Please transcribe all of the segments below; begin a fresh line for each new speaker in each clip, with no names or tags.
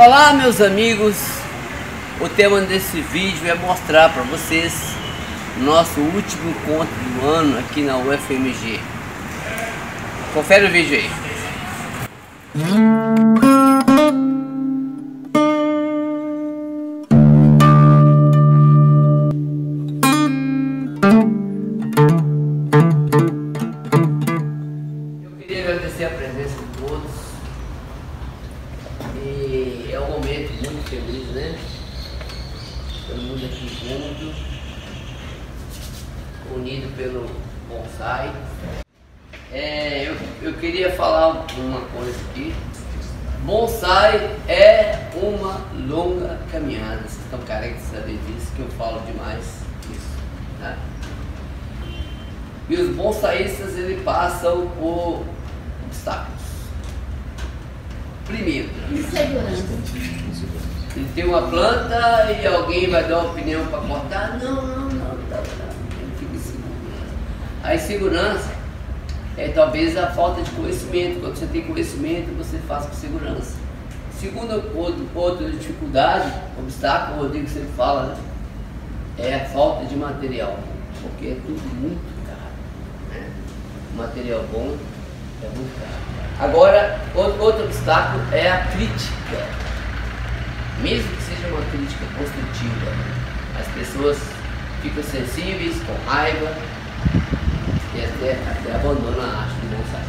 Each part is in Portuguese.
Olá meus amigos, o tema desse vídeo é mostrar para vocês nosso último encontro do ano aqui na UFMG. Confere o vídeo aí. Eu queria agradecer a presença de todos. E é um momento muito feliz, né? Todo mundo aqui junto, unido pelo bonsai. Eu queria falar uma coisa aqui. Bonsai é uma longa caminhada. Vocês estão carecas de saber disso, que eu falo demais isso, né? E os bonsaístas, eles passam por obstáculos. Primeiro, ele tem uma planta e alguém vai dar uma opinião para cortar. Não. Ele fica inseguro. A insegurança é talvez a falta de conhecimento. Quando você tem conhecimento, você faz com segurança. Segunda outra dificuldade, obstáculo, o Rodrigo sempre fala, né? É a falta de material, porque é tudo muito caro, né? O material bom é muito caro. Agora, outro obstáculo é a crítica. Mesmo que seja uma crítica construtiva, as pessoas ficam sensíveis, com raiva e até abandonam a arte do bonsai.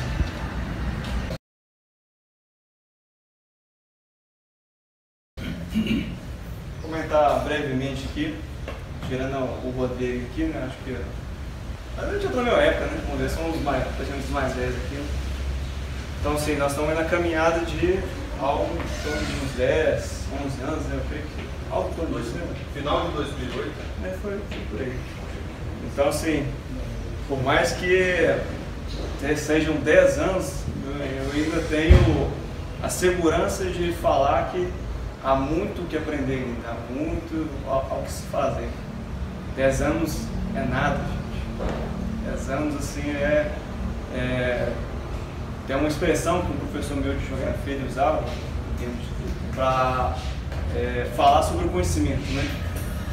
Vou comentar brevemente aqui, tirando o Rodrigo aqui, né? Acho que a gente entrou na minha época, né? Vamos ver, somos praticamente os mais velhos aqui. Então, assim, nós estamos na caminhada de algo em torno de uns 10, 11 anos, né? Eu creio que algo em torno disso, né?
Final de 2008?
Foi por aí. Então, assim, por mais que sejam 10 anos, eu ainda tenho a segurança de falar que há muito o que aprender ainda, há muito ao que se fazer. 10 anos é nada, gente. 10 anos, assim, tem uma expressão que um professor meu de geografia ele usava para falar sobre o conhecimento, né?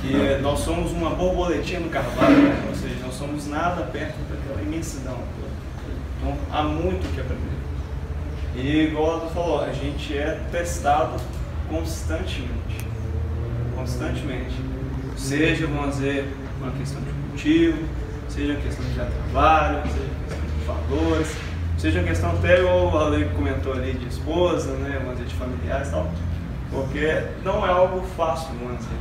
Que nós somos uma borboletinha no carvalho, né? Ou seja, nós somos nada perto daquela imensidão. Então, há muito o que aprender. E, igual a falou, a gente é testado constantemente. Seja, vamos dizer, uma questão de cultivo, seja uma questão de trabalho, seja uma questão de valores, seja uma questão até, o Ale comentou ali, de esposa, né, vamos dizer, de familiares e tal, porque não é algo fácil, vamos dizer.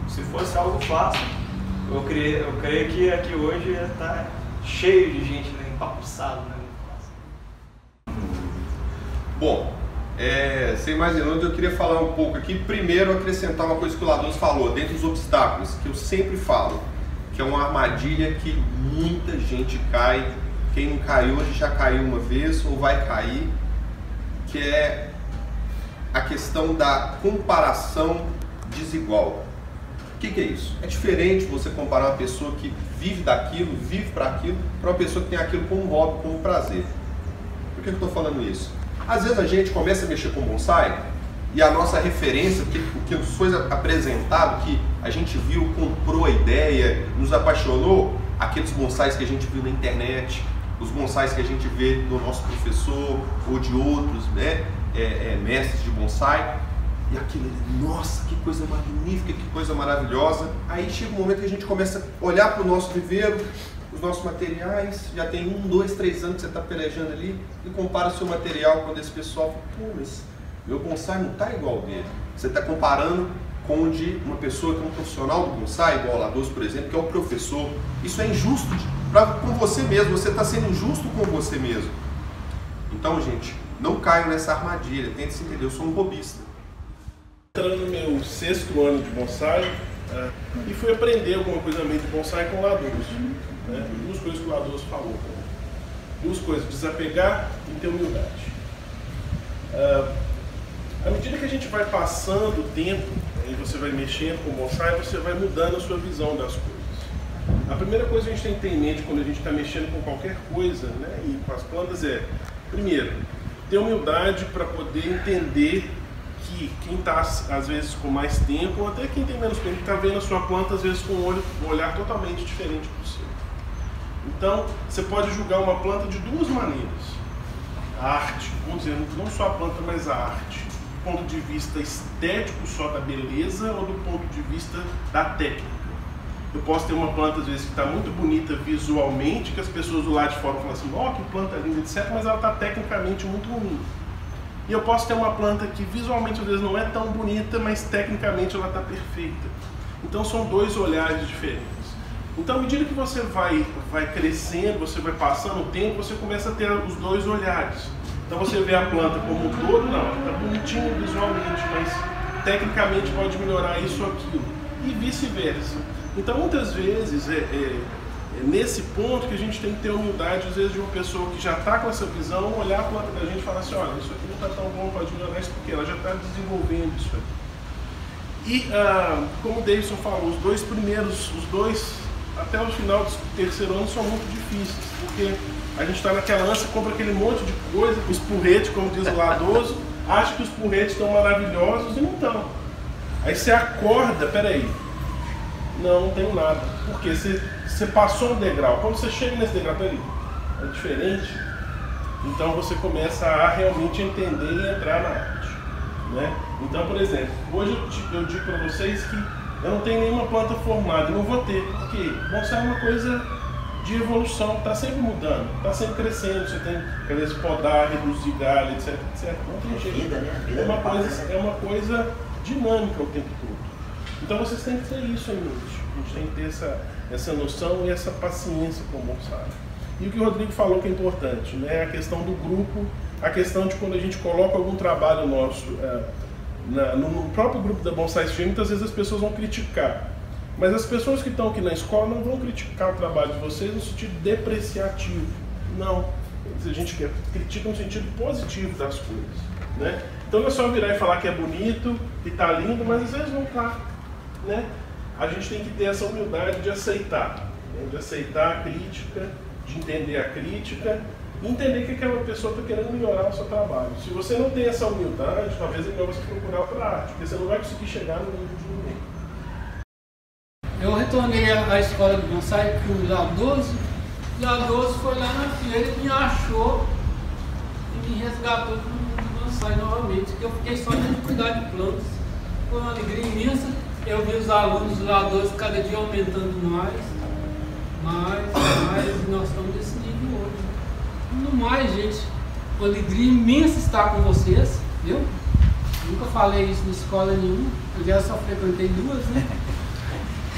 Se fosse algo fácil, eu creio que aqui hoje está cheio de gente, né, empapuçado, né?
Bom, sem mais delongas, eu queria falar um pouco aqui. Primeiro, acrescentar uma coisa que o Ladoso falou, dentro dos obstáculos, que eu sempre falo, que é uma armadilha que muita gente cai. Quem não caiu hoje já caiu uma vez ou vai cair, que é a questão da comparação desigual. O que é isso? É diferente você comparar uma pessoa que vive daquilo, vive para aquilo, para uma pessoa que tem aquilo como hobby, como prazer. Por que eu estou falando isso? Às vezes a gente começa a mexer com bonsai e a nossa referência, o que nos foi apresentado, que a gente viu, comprou a ideia, nos apaixonou, aqueles bonsais que a gente viu na internet, os bonsais que a gente vê do nosso professor ou de outros, né, mestres de bonsai, e aquilo, nossa, que coisa magnífica, que coisa maravilhosa. Aí chega um momento que a gente começa a olhar para o nosso viveiro, os nossos materiais, já tem 1, 2, 3 anos que você está pelejando ali, e compara o seu material com esse pessoal, fala, pô, mas meu bonsai não está igual ao dele. Você está comparando com o de uma pessoa que é um profissional do bonsai, igual o Ladoso, por exemplo, que é o professor. Isso é injusto com você mesmo, você está sendo injusto com você mesmo. Então, gente, não caiam nessa armadilha, tente se entender, eu sou um hobbyista.
Entrando no meu 6º ano de bonsai, e fui aprender alguma coisa meio de bonsai com o Ladoso. Né? Duas coisas que o Ladoso falou. Duas coisas, desapegar e ter humildade. À medida que a gente vai passando o tempo, e você vai mexendo com o bonsai, você vai mudando a sua visão das coisas. A primeira coisa que a gente tem que ter em mente quando a gente está mexendo com qualquer coisa, né, e com as plantas primeiro, ter humildade para poder entender que quem está às vezes com mais tempo, ou até quem tem menos tempo, está vendo a sua planta às vezes com um olhar totalmente diferente do seu. Então, você pode julgar uma planta de duas maneiras. A arte, vamos dizer, não só a planta, mas a arte. Do ponto de vista estético só da beleza ou do ponto de vista da técnica. Eu posso ter uma planta, às vezes, que está muito bonita visualmente, que as pessoas do lado de fora falam assim, ó, que planta linda, etc., mas ela está tecnicamente muito ruim. E eu posso ter uma planta que visualmente, às vezes, não é tão bonita, mas tecnicamente ela está perfeita. Então, são dois olhares diferentes. Então, à medida que você vai crescendo, você vai passando o tempo, você começa a ter os dois olhares. Então, você vê a planta como um todo, não, ela está bonitinha visualmente, mas tecnicamente pode melhorar isso ou aquilo. E vice-versa. Então, muitas vezes, nesse ponto que a gente tem que ter humildade, às vezes, de uma pessoa que já está com essa visão, olhar a planta da gente e falar assim, olha, isso aqui não está tão bom, pode melhorar isso, porque ela já está desenvolvendo isso aqui. E, como o Davidson falou, os dois, até o final do terceiro ano, são muito difíceis, porque a gente está naquela ânsia, compra aquele monte de coisa, os porretes, como diz o Ladoso, acha que os porretes estão maravilhosos e não estão. Aí você acorda, peraí, não tenho nada, porque você passou um degrau, quando você chega nesse degrau, peraí, é diferente, então você começa a realmente entender e entrar na arte, né? Então, por exemplo, hoje eu digo para vocês que eu não tenho nenhuma planta formada, não vou ter, porque bonsai é uma coisa de evolução, está sempre mudando, está sempre crescendo, você tem que às vezes podar, reduzir galho, etc, etc. Não tem jeito. É uma coisa dinâmica o tempo todo. Então vocês têm que ter isso em mente. A gente tem que ter essa noção e essa paciência com o bonsai. E o que o Rodrigo falou que é importante, né? A questão do grupo, a questão de quando a gente coloca algum trabalho nosso no próprio grupo da Bonsai Stream, muitas vezes as pessoas vão criticar. Mas as pessoas que estão aqui na escola não vão criticar o trabalho de vocês no sentido depreciativo. Não. A gente critica no sentido positivo das coisas, né? Então não é só virar e falar que é bonito, que está lindo, mas às vezes não está, né? A gente tem que ter essa humildade de aceitar, né? De aceitar a crítica, de entender a crítica e entender que aquela pessoa está querendo melhorar o seu trabalho. Se você não tem essa humildade, talvez é melhor você procurar outra arte, porque você não vai conseguir chegar no nível de ninguém.
Eu retornei à escola de bonsai com o Ladoso. O Ladoso foi lá na feira e me achou e me resgatou para o mundo do bonsai novamente, que eu fiquei só de cuidar de plantas. Foi uma alegria imensa. Eu vi os alunos do Ladoso cada dia aumentando mais, mas nós estamos nesse nível hoje. No mais, gente, uma alegria imensa estar com vocês, viu? Nunca falei isso na escola nenhuma, eu já só frequentei duas, né?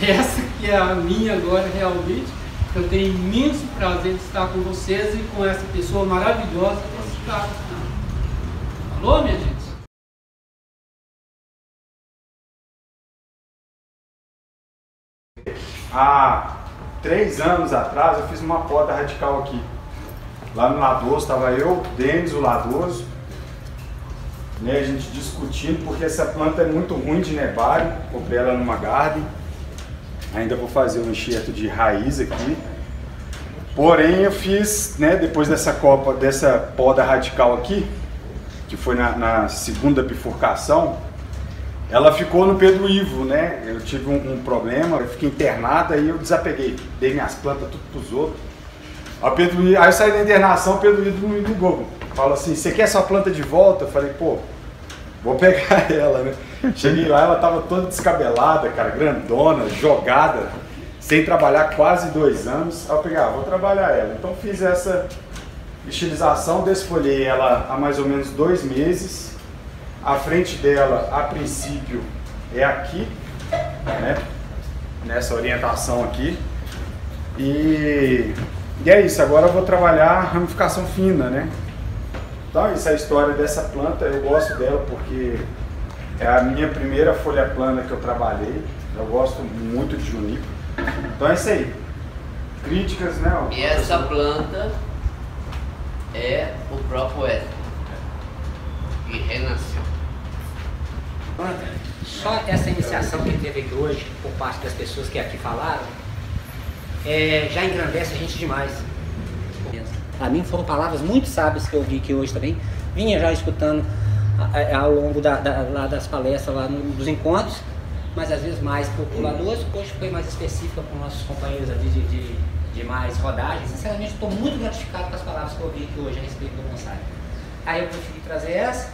Essa que é a minha agora realmente, eu tenho imenso prazer de estar com vocês e com essa pessoa maravilhosa desse cara. Falou, minha gente?
Há 3 anos atrás eu fiz uma poda radical aqui. Lá no Ladoso, estava eu, Denis, o Ladoso, né, a gente discutindo, porque essa planta é muito ruim de nebário, comprei ela numa garden. Ainda vou fazer um enxerto de raiz aqui. Porém, eu fiz, né, depois dessa poda radical aqui, que foi na segunda bifurcação, ela ficou no Pedro Ivo, né? Eu tive um problema, eu fiquei internado, aí eu desapeguei, dei minhas plantas tudo pros outros. Aí eu saí da internação, o Pedro Ivo me ligou, falou assim, você quer sua planta de volta? Eu falei, pô, vou pegar ela, né? Cheguei lá, ela tava toda descabelada, cara, grandona, jogada, sem trabalhar quase 2 anos. Aí eu peguei, vou trabalhar ela. Então fiz essa estilização, desfolhei ela há mais ou menos 2 meses. A frente dela, a princípio, é aqui, né? Nessa orientação aqui. E é isso, agora eu vou trabalhar ramificação fina, né? Então essa é a história dessa planta, eu gosto dela porque é a minha primeira folha plana que eu trabalhei, eu gosto muito de Juniper. Então é isso aí, críticas, né?
E essa planta é o próprio Éden, que renasceu.
Só essa iniciação que teve aqui hoje, por parte das pessoas que aqui falaram, já engrandece a gente demais. Para mim foram palavras muito sábias que eu ouvi aqui hoje também. Vinha já escutando ao longo lá das palestras, lá dos encontros, mas às vezes mais populadores. Hoje foi mais específica com nossos companheiros ali de mais rodagens. Sinceramente, estou muito gratificado com as palavras que eu ouvi aqui hoje a respeito do bonsai. Aí eu preferi trazer essa,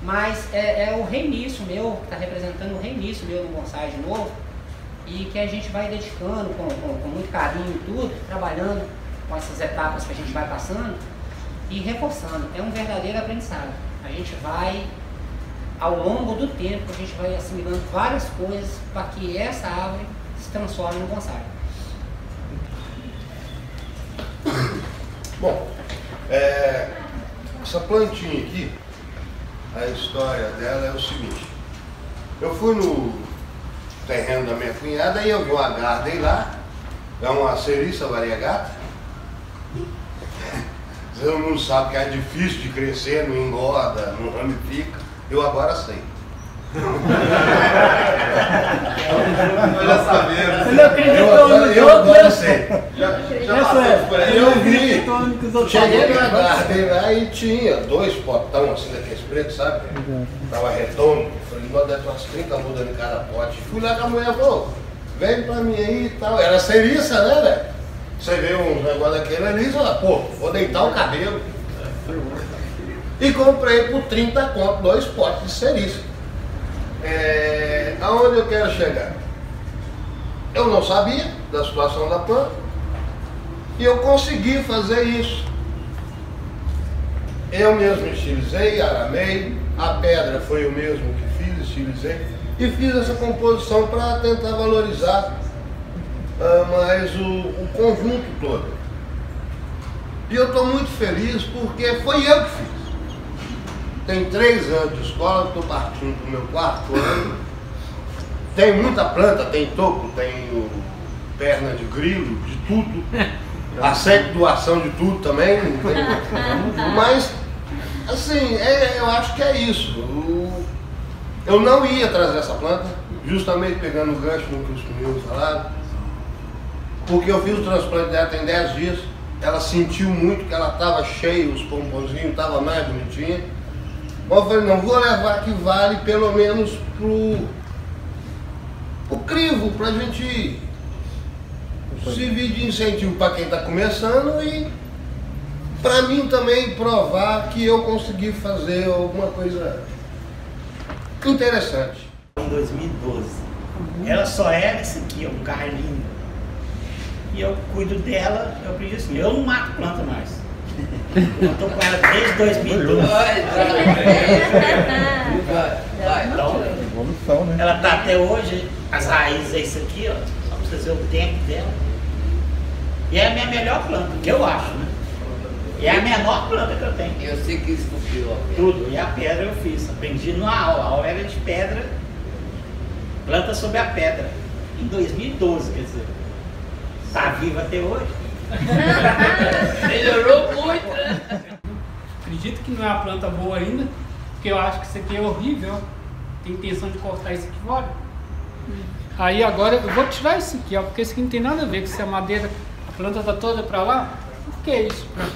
mas é o reinício meu, que está representando o reinício meu no bonsai de novo, e que a gente vai dedicando com muito carinho e tudo, trabalhando com essas etapas que a gente vai passando e reforçando. É um verdadeiro aprendizado. A gente vai, ao longo do tempo, a gente vai assimilando várias coisas para que essa árvore se transforme no bonsai.
Bom, essa plantinha aqui, a história dela é o seguinte. Eu fui no terreno da minha cunhada e eu vi uma garden lá, é uma ceriça variegata. Todo mundo sabe que é difícil de crescer, não engorda, não ramifica. Eu agora sei.
Nós já sabemos.
Eu agora sei.
Já passamos por aí.
Eu vi, cheguei na garden lá e tinha 2 potão assim daqueles pretos, sabe? Tava redondo. Falei, nós deve ter umas 30 mudas em cada pote. Fui lá com a mulher e falou, vem pra mim aí e tal. Era ceriça, né, velho? Você vê um negócio daquele ali e fala, pô, vou deitar o cabelo. E comprei por 30 conto 2 potes de ceriça. Aonde eu quero chegar? Eu não sabia da situação da planta e eu consegui fazer isso. Eu mesmo estilizei, aramei, a pedra foi eu mesmo que fiz, estilizei e fiz essa composição para tentar valorizar mais o conjunto todo. E eu estou muito feliz porque foi eu que fiz. Tem 3 anos de escola, estou partindo para o meu 4º ano. Tem muita planta, tem toco, tem perna de grilo, de tudo. Aceito doação de tudo também. Mas, assim, eu acho que é isso. Eu não ia trazer essa planta, justamente pegando o gancho no que os meninos falaram. Porque eu fiz o transplante dela tem 10 dias, ela sentiu muito que ela estava cheia, os pomponzinhos estavam mais bonitinhos. Eu falei, não, vou levar que vale pelo menos pro crivo, pra gente servir de incentivo para quem está começando e para mim também provar que eu consegui fazer alguma coisa interessante.
Em 2012, ela só era isso aqui, um carlinho. E eu cuido dela, eu aprendi assim, eu não mato planta mais. Eu estou com ela desde 2012. Então, ela está até hoje, as raízes é isso aqui, ó, só para vocês verem o tempo dela. E é a minha melhor planta, que eu acho, né? E é a menor planta que eu tenho.
Eu sei que esculpiu a pedra.
Tudo, e a pedra eu fiz, aprendi numa aula, a aula era de pedra, planta sobre a pedra, em 2012, quer dizer. Está viva até hoje.
Melhorou muito, né?
Acredito que não é uma planta boa ainda, porque eu acho que isso aqui é horrível. Tem intenção de cortar isso aqui fora. Aí agora eu vou tirar isso aqui, ó, porque isso aqui não tem nada a ver com se a madeira, a planta tá toda para lá. Por que isso pra cá?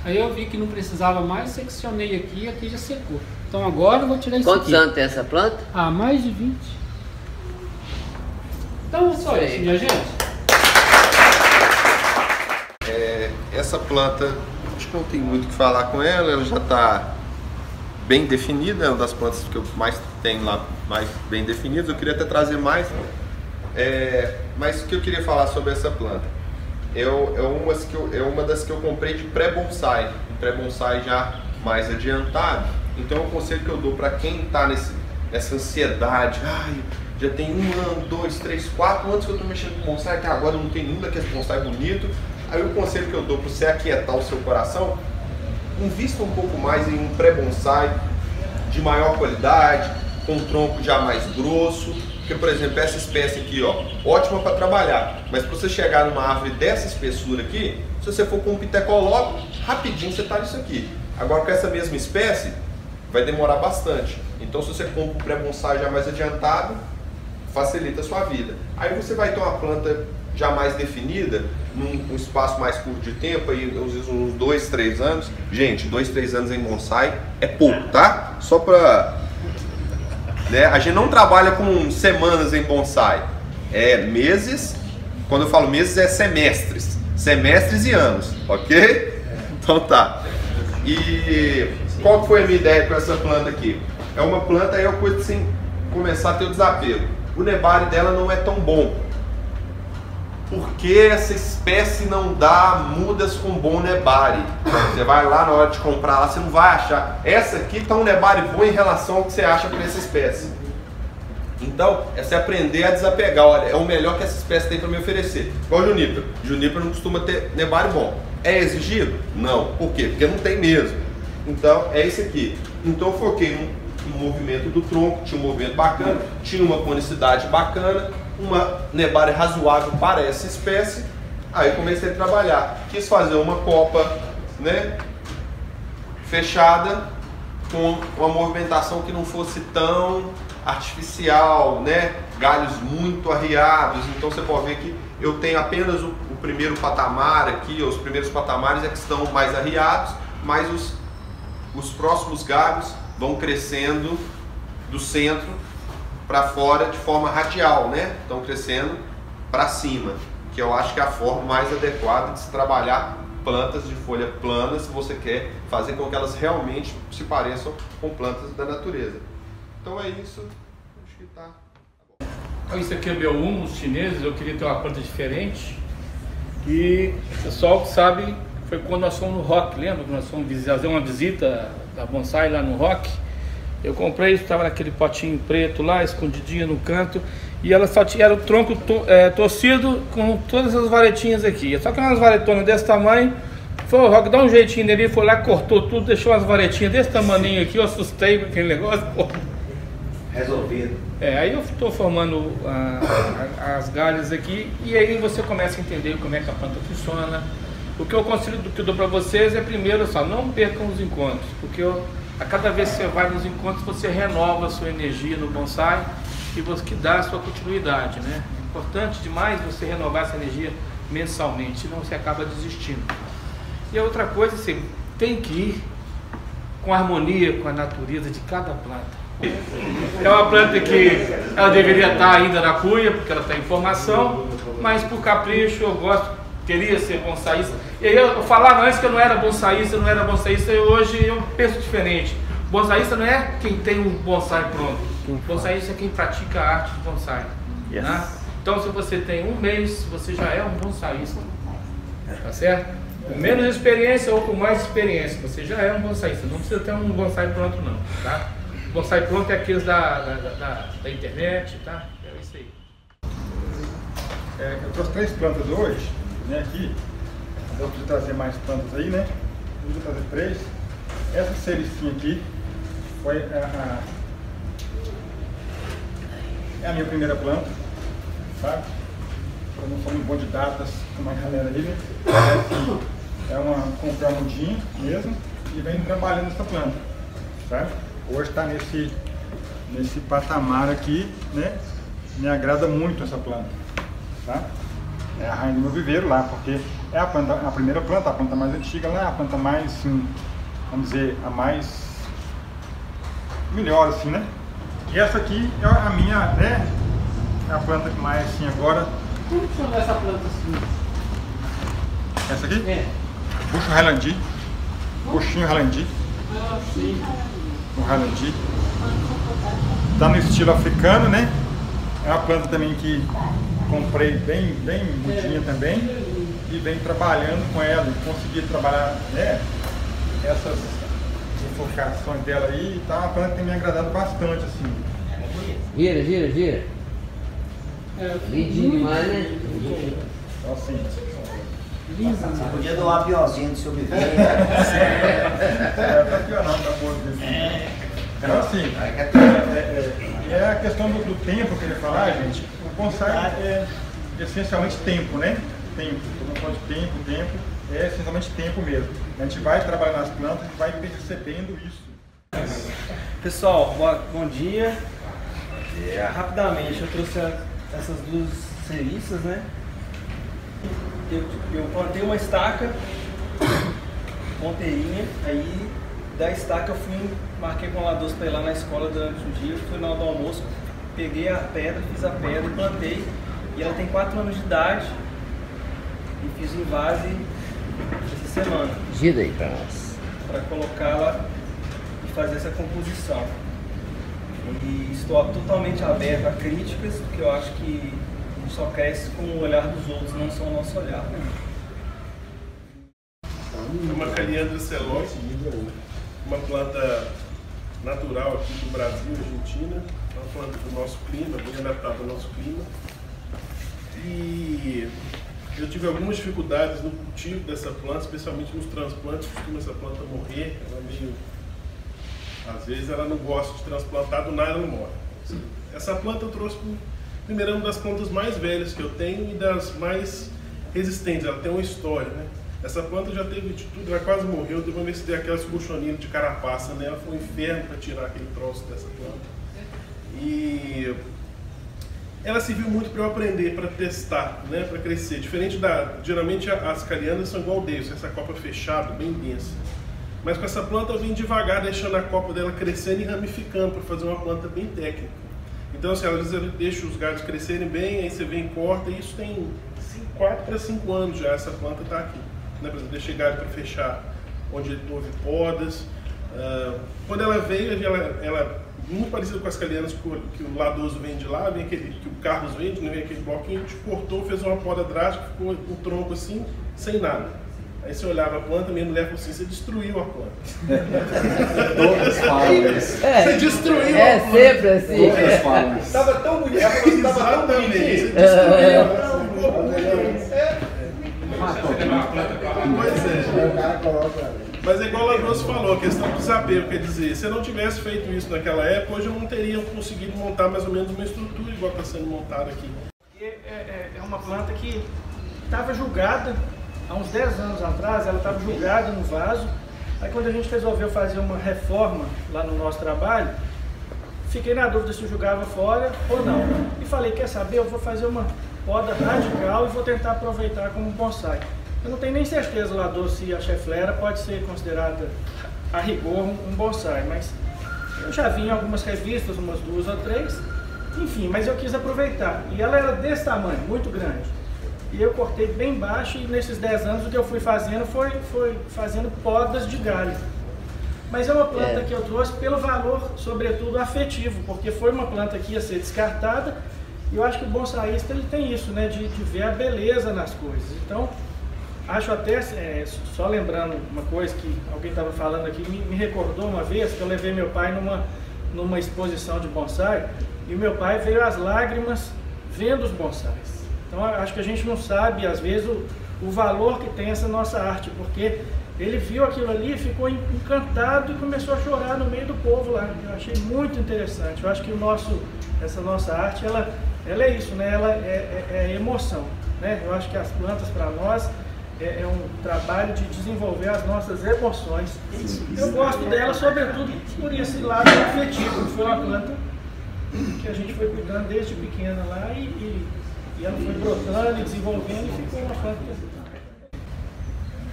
Aí eu vi que não precisava mais, seccionei aqui e aqui já secou. Então agora eu vou tirar isso aqui.
Quantos anos tem essa planta?
Ah, mais de 20. Então é só isso, minha gente.
Essa planta, acho que não tem muito o que falar com ela, ela já está bem definida, é uma das plantas que eu mais tenho lá, mais bem definidas. Eu queria até trazer mais, mas o que eu queria falar sobre essa planta? É uma das que eu comprei de pré-bonsai, um pré-bonsai já mais adiantado. Então o conselho que eu dou para quem está nessa ansiedade, já tem 1 ano, 2, 3, 4 anos que eu estou mexendo com bonsai, até agora eu não tenho nenhum daqueles bonsai bonito. Aí o conselho que eu dou para você aquietar o seu coração, invista um pouco mais em um pré-bonsai de maior qualidade, com um tronco já mais grosso. Porque, por exemplo, essa espécie aqui, ó, ótima para trabalhar, mas para você chegar numa árvore dessa espessura aqui, se você for com um pitecoloco, rapidinho você está nisso aqui. Agora com essa mesma espécie, vai demorar bastante. Então se você compra um pré-bonsai já mais adiantado, facilita a sua vida. Aí você vai ter uma planta já mais definida, num espaço mais curto de tempo, aí uns 2, 3 anos. Gente, 2, 3 anos em bonsai é pouco, tá? Só pra... né? A gente não trabalha com semanas em bonsai, é meses. Quando eu falo meses é semestres, semestres e anos, ok? Então tá. E qual foi a minha ideia com essa planta aqui? É uma planta aí, é uma coisa assim, começar a ter o desapego. O nebari dela não é tão bom, porque essa espécie não dá mudas com bom nebari. Você vai lá na hora de comprar lá, você não vai achar. Essa aqui está um nebari bom em relação ao que você acha para essa espécie. Então, é você aprender a desapegar. Olha, é o melhor que essa espécie tem para me oferecer. Igual Juniper. Juniper não costuma ter nebari bom. É exigido? Não. Por quê? Porque não tem mesmo. Então, é esse aqui. Então, eu foquei no movimento do tronco, tinha um movimento bacana, tinha uma conicidade bacana, uma nebari razoável para essa espécie. Aí comecei a trabalhar. Quis fazer uma copa, né, fechada, com uma movimentação que não fosse tão artificial, né? Galhos muito arriados. Então você pode ver que eu tenho apenas o primeiro patamar aqui, os primeiros patamares é que estão mais arriados, mas os próximos galhos vão crescendo do centro para fora de forma radial, né? Estão crescendo para cima, que eu acho que é a forma mais adequada de se trabalhar plantas de folha plana, se você quer fazer com que elas realmente se pareçam com plantas da natureza. Então é isso, acho que tá bom.
Então isso aqui é meu humus chineses, eu queria ter uma planta diferente. E o pessoal que sabe, foi quando nós fomos no Rock, lembra que nós fomos fazer uma visita da bonsai lá no Rock? Eu comprei isso, estava naquele potinho preto lá, escondidinho no canto, e ela só tinha, era o tronco torcido com todas as varetinhas aqui. Só que umas varetonas desse tamanho, foi o Rock, dá um jeitinho nele, foi lá, cortou tudo, deixou umas varetinhas desse tamanho aqui, eu assustei com aquele negócio, pô.
Resolvido.
Aí eu estou formando as galhas aqui, e aí você começa a entender como é que a planta funciona. O que eu conselho que eu dou para vocês é, primeiro, só não percam os encontros, porque a cada vez que você vai nos encontros, você renova a sua energia no bonsai e você que dá a sua continuidade, né? É importante demais você renovar essa energia mensalmente, senão você acaba desistindo. E a outra coisa, você tem que ir com harmonia com a natureza de cada planta. É uma planta que ela deveria estar ainda na cuia, porque ela está em formação, mas por capricho eu gosto, queria ser bonsaísta. E aí eu falava antes que eu não era bonsaísta, e hoje eu penso diferente. Bonsaísta não é quem tem um bonsai pronto, bonsaísta é quem pratica a arte de bonsai. Yes. Né? Então se você tem um mês, você já é um bonsaísta, tá certo? Com menos experiência ou com mais experiência, você já é um bonsaísta, não precisa ter um bonsai pronto não, tá? O bonsai pronto é aqueles da internet, tá? É isso aí.
Eu trouxe 3 plantas hoje, né, aqui. Eu preciso trazer mais plantas aí, né? Eu vou trazer 3. Essa sericinha aqui foi é a minha primeira planta, sabe? Eu não sou muito bom de datas como a galera aí, né? Comprei uma mudinha mesmo e venho trabalhando essa planta, sabe? Hoje está nesse patamar aqui, né? Me agrada muito essa planta, tá? É a rainha do meu viveiro lá, porque é a primeira planta, a planta mais antiga lá, a planta mais, assim, vamos dizer, a mais melhor, assim, né? E essa aqui é a minha, né? É a planta que mais, assim, agora.
Como chama essa planta assim?
Essa aqui?
É.
Bucho Highlandia. Buchinho Highlandia.
Ah, sim.
O Highlandia. Tá no estilo africano, né? É uma planta também que comprei bem mudinha também. E venho trabalhando com ela. E consegui trabalhar, né? Essas enfocações dela aí. Tá uma planta que tem me agradado bastante, assim.
Gira. Lindinho demais, né?
Então, assim.
Você podia doar uma piorzinha do seu viveiro.
Tá aqui ou não, tá bom. Então, assim, é a questão do tempo que ele falar, gente. O bonsai é essencialmente tempo, né? Tempo. Todo mundo fala de tempo, é essencialmente tempo mesmo. A gente vai trabalhar nas plantas e vai percebendo isso.
Pessoal, bom dia. Rapidamente, eu trouxe essas duas seriças, né? eu plantei uma estaca, ponteirinha, aí da estaca eu marquei com o lador para ir lá na escola durante o dia, fui na hora do almoço, peguei a pedra, fiz a pedra e plantei. E ela tem 4 anos de idade e fiz um vase essa semana.
Gira aí para nós.
Para colocá-la e fazer essa composição. E estou totalmente aberto a críticas, porque eu acho que a gente só cresce com o olhar dos outros, não só o nosso olhar.
É uma Caliandra celoi, uma planta natural aqui do Brasil, Argentina, uma planta do nosso clima, bem adaptada ao nosso clima. E eu tive algumas dificuldades no cultivo dessa planta, especialmente nos transplantes, costuma essa planta morrer, ela meio... Às vezes ela não gosta de transplantar, do nada ela não morre. Essa planta eu trouxe primeiro, uma das plantas mais velhas que eu tenho e das mais resistentes, ela tem uma história, né? Essa planta já teve de tudo, ela quase morreu, teve uma vez que deu aquelas cochoninas de carapaça nela, foi um inferno para tirar aquele troço dessa planta. E ela serviu muito para eu aprender, para testar, né, para crescer. Diferente geralmente as caliandras são igual Deus, essa copa fechada, bem densa. Mas com essa planta eu vim devagar, deixando a copa dela crescendo e ramificando, para fazer uma planta bem técnica. Então, assim, às vezes eu deixo os galhos crescerem bem, aí você vem e corta, e isso tem 4 para 5 anos já, essa planta está aqui. Né? Por exemplo, deixei galho para fechar onde houve podas. Quando ela veio, ela muito parecida com as caliandras que o Ladoso vende lá, vem aquele que o Carlos vende, né? Vem aquele bloquinho, te cortou, fez uma poda drástica, ficou o tronco assim, sem nada. Aí você olhava a planta, minha mulher falou assim, você destruiu a planta.
Todas falam isso.
Você destruiu a planta.
É sempre assim.
Todas falam isso.
Estava tão bonito, ela falou que estava tão bonito.
Você destruiu a planta. Pois é. Mas é igual o Ladoso falou, a questão do desapego, quer dizer, se eu não tivesse feito isso naquela época, hoje eu não teria conseguido montar mais ou menos uma estrutura igual está sendo montada aqui.
É uma planta que estava julgada, há uns 10 anos atrás, ela estava julgada no vaso. Aí quando a gente resolveu fazer uma reforma lá no nosso trabalho, fiquei na dúvida se eu jogava fora ou não. E falei, quer saber, eu vou fazer uma poda radical e vou tentar aproveitar como bonsai. Eu não tenho nem certeza lá se a cheflera pode ser considerada a rigor um bonsai, mas eu já vi em algumas revistas, umas 2 ou 3, enfim, mas eu quis aproveitar. E ela era desse tamanho, muito grande. E eu cortei bem baixo e nesses 10 anos o que eu fui fazendo foi fazendo podas de galho. Mas é uma planta que eu trouxe pelo valor, sobretudo, afetivo, porque foi uma planta que ia ser descartada e eu acho que o bonsaísta ele tem isso, né, de ver a beleza nas coisas. Então, acho até, só lembrando uma coisa que alguém estava falando aqui, me recordou uma vez que eu levei meu pai numa exposição de bonsai e meu pai veio às lágrimas vendo os bonsais. Então acho que a gente não sabe às vezes o valor que tem essa nossa arte, porque ele viu aquilo ali, ficou encantado e começou a chorar no meio do povo lá. Eu achei muito interessante. Eu acho que essa nossa arte, ela é isso, né? Ela é emoção, né? Eu acho que as plantas para nós é um trabalho de desenvolver as nossas emoções. Eu gosto dela sobretudo por esse lado afetivo, que foi uma planta que a gente foi cuidando desde pequena lá e ela foi brotando e desenvolvendo e ficou uma planta.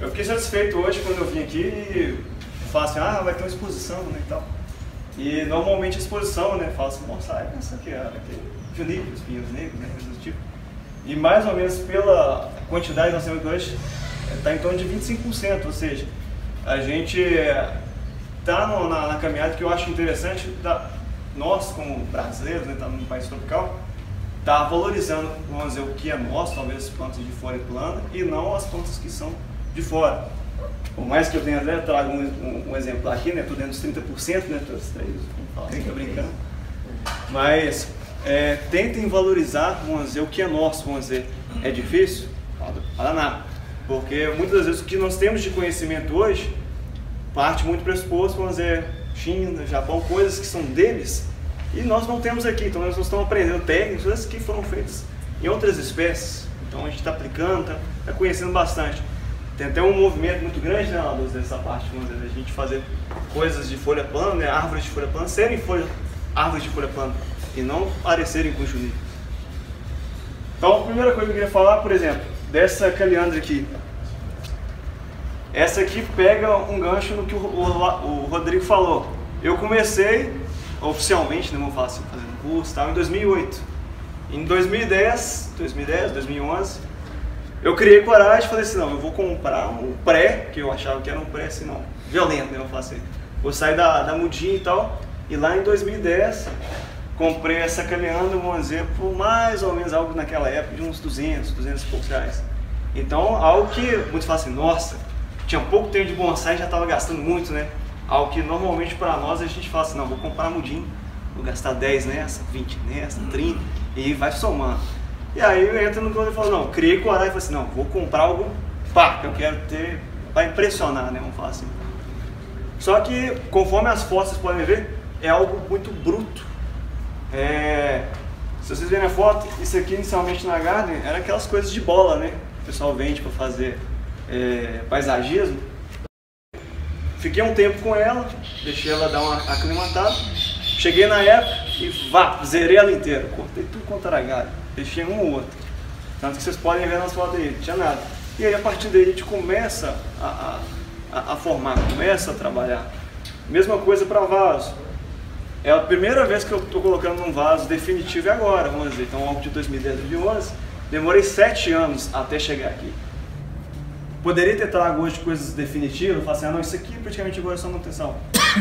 Eu fiquei satisfeito hoje quando eu vim aqui e falo assim, vai ter uma exposição, né, e tal. E normalmente a exposição, né, fala assim, bonsai, pensa que vai ter juníperos, pinheiros negros, né, coisas do tipo. E mais ou menos pela quantidade que nós temos hoje, está em torno de 25%, ou seja, a gente está na caminhada que eu acho interessante, nós como brasileiros, né, estamos num país tropical, está valorizando, vamos dizer, o que é nosso, talvez as plantas de fora e plana, e não as plantas que são de fora. Por mais que eu tenha até trago um exemplar aqui, né, estou dentro dos 30%, né, todos três, tô brincando, mas tentem valorizar, vamos dizer, o que é nosso, vamos dizer, é difícil? Para nada, porque muitas vezes o que nós temos de conhecimento hoje parte muito pressuposto, vamos dizer, China, Japão, coisas que são deles e nós não temos aqui, então nós estamos aprendendo técnicas que foram feitas em outras espécies, então a gente está aplicando, está conhecendo bastante. Tem até um movimento muito grande, né, Ladoso, dessa parte, vamos dizer, a gente fazer coisas de folha plana, né, árvores de folha plana, serem árvores de folha plana e não parecerem com juníperos. Então, a primeira coisa que eu queria falar, por exemplo,
dessa caliandra aqui. Essa aqui pega um gancho no que o Rodrigo falou. Eu comecei oficialmente, né, vamos falar assim, fazendo curso, tal, em 2008. Em 2011, eu criei coragem e falei assim, não, eu vou comprar um pré, que eu achava que era um pré assim, não, violento, né, vamos falar assim. Vou sair da mudinha e tal, e lá em 2010, comprei essa caliandra, vamos dizer, por mais ou menos algo naquela época de uns 200 e poucos reais. Então, algo que muitos falam assim, nossa, tinha pouco tempo de bonsai e já estava gastando muito, né? Algo que normalmente para nós a gente fala assim, não, vou comprar mudinho, vou gastar 10 nessa, 20 nessa, 30, e vai somando. E aí eu entro no que eu falo, não, criei coragem e falei assim, não, vou comprar algo, pá, que eu quero ter, para impressionar, né? Vamos falar assim. Só que, conforme as fotos vocês podem ver, é algo muito bruto. Se vocês verem a foto, isso aqui inicialmente na Garden era aquelas coisas de bola, né? O pessoal vende para fazer paisagismo. Fiquei um tempo com ela, deixei ela dar uma aclimatada. Cheguei na época e zerei ela inteira. Cortei tudo quanto era galho, deixei um ou outro. Tanto que vocês podem ver nas fotos aí, não tinha nada. E aí a partir daí a gente começa a formar, começa a trabalhar. Mesma coisa para vaso. É a primeira vez que eu estou colocando um vaso definitivo agora, vamos dizer. Então, algo de 2010, 2011, demorei 7 anos até chegar aqui. Poderia ter trago hoje coisas definitivas, falar assim, ah não, isso aqui praticamente agora é só manutenção.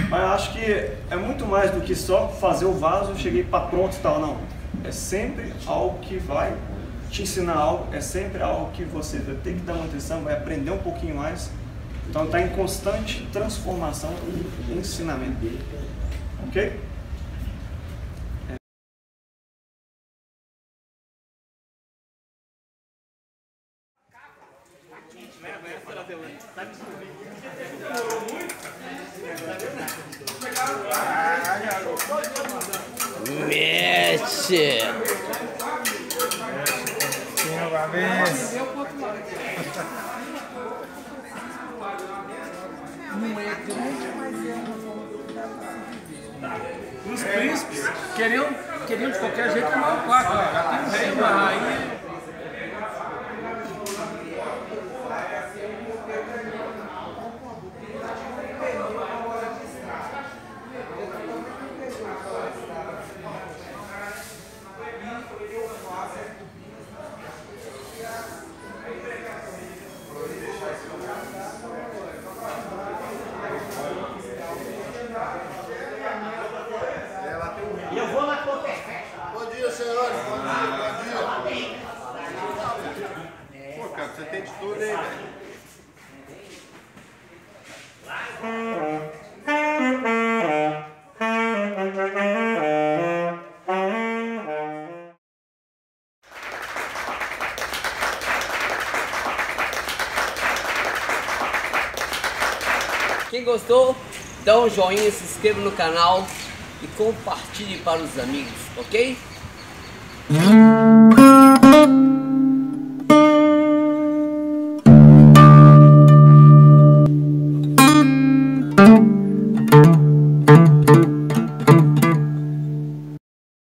Mas eu acho que é muito mais do que só fazer o vaso, cheguei para pronto e tal, não. É sempre algo que vai te ensinar algo, é sempre algo que você vai ter que dar manutenção, vai aprender um pouquinho mais. Então está em constante transformação e ensinamento. Ok?
Mexe!
Não é grande, mas é os príncipes queriam de qualquer jeito tomar o quarto. Já tem um rei, uma rainha.
Eu vou lá com o pé.
Bom dia, senhores. Bom dia.
Pô, cara, você tem de tudo aí, velho.
Quem gostou, dá um joinha, se inscreva no canal e compartilhe para os amigos, ok?